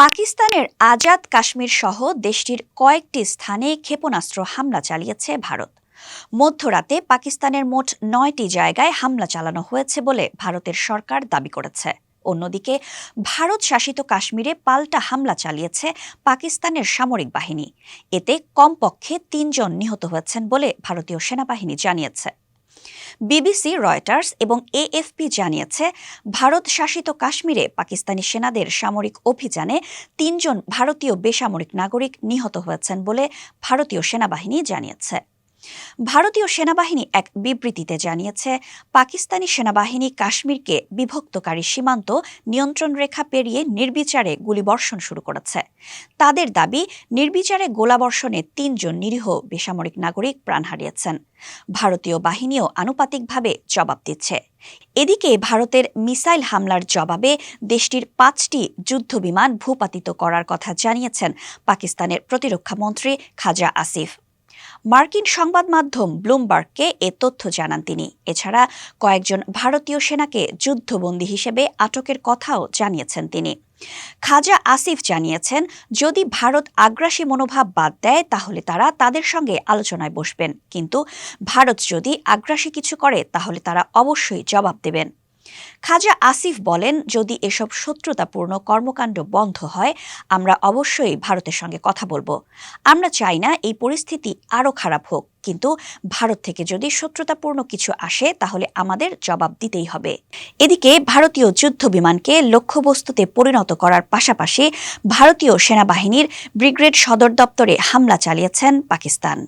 পাকিস্তানের আজাদ কাশ্মীর সহ দেশটির কয়েকটি স্থানে ক্ষেপণাস্ত্র হামলা চালিয়েছে ভারত। মধ্যরাতে পাকিস্তানের মোট ৯টি জায়গায় হামলা চালানো হয়েছে বলে ভারতের সরকার দাবি করেছে। অন্যদিকে ভারত শাসিত কাশ্মীরে পাল্টা হামলা চালিয়েছে পাকিস্তানের সামরিক বাহিনী। এতে কমপক্ষে ৩ জন নিহত হয়েছেন বলে ভারতীয় সেনাবাহিনী জানিয়েছে। বিবিসি, রয়টার্স এবং এএফপি জানিয়েছে, ভারত শাসিত কাশ্মীরে পাকিস্তানি সেনাদের সামরিক অভিযানে ৩ জন ভারতীয় বেসামরিক নাগরিক নিহত হয়েছেন বলে ভারতীয় সেনাবাহিনী জানিয়েছে। ভারতীয় সেনাবাহিনী এক বিবৃতিতে জানিয়েছে, পাকিস্তানি সেনাবাহিনী কাশ্মীরকে বিভক্তকারী সীমান্ত নিয়ন্ত্রণ রেখা পেরিয়ে নির্বিচারে গুলিবর্ষণ শুরু করেছে। তাদের দাবি, নির্বিচারে গোলাবর্ষণে ৩ জন নিরীহ বেসামরিক নাগরিক প্রাণ হারিয়েছেন। ভারতীয় বাহিনীও আনুপাতিকভাবে জবাব দিচ্ছে। এদিকে ভারতের মিসাইল হামলার জবাবে দেশটির ৫টি যুদ্ধবিমান ভূপাতিত করার কথা জানিয়েছেন পাকিস্তানের প্রতিরক্ষামন্ত্রী খাজা আসিফ। মার্কিন সংবাদ মাধ্যম ব্লুমবার্গকে এ তথ্য জানান তিনি। এছাড়া কয়েকজন ভারতীয় সেনাকে যুদ্ধবন্দী হিসেবে আটকের কথাও জানিয়েছেন তিনি। খাজা আসিফ জানিয়েছেন, যদি ভারত আগ্রাসী মনোভাব বাদ দেয় তাহলে তারা তাদের সঙ্গে আলোচনায় বসবেন, কিন্তু ভারত যদি আগ্রাসী কিছু করে তাহলে তারা অবশ্যই জবাব দেবেন। খাজা আসিফ বলেন, যদি এসব শত্রুতাপূর্ণ কর্মকাণ্ড বন্ধ হয় আমরা অবশ্যই ভারতের সঙ্গে কথা বলবো। আমরা চাই না এই পরিস্থিতি আরও খারাপ হোক, কিন্তু ভারত থেকে যদি শত্রুতাপূর্ণ কিছু আসে তাহলে আমাদের জবাব দিতেই হবে। এদিকে ভারতীয় যুদ্ধবিমানকে লক্ষ্যবস্তুতে পরিণত করার পাশাপাশি ভারতীয় সেনাবাহিনীর ব্রিগেড সদর দপ্তরে হামলা চালিয়েছেন পাকিস্তান।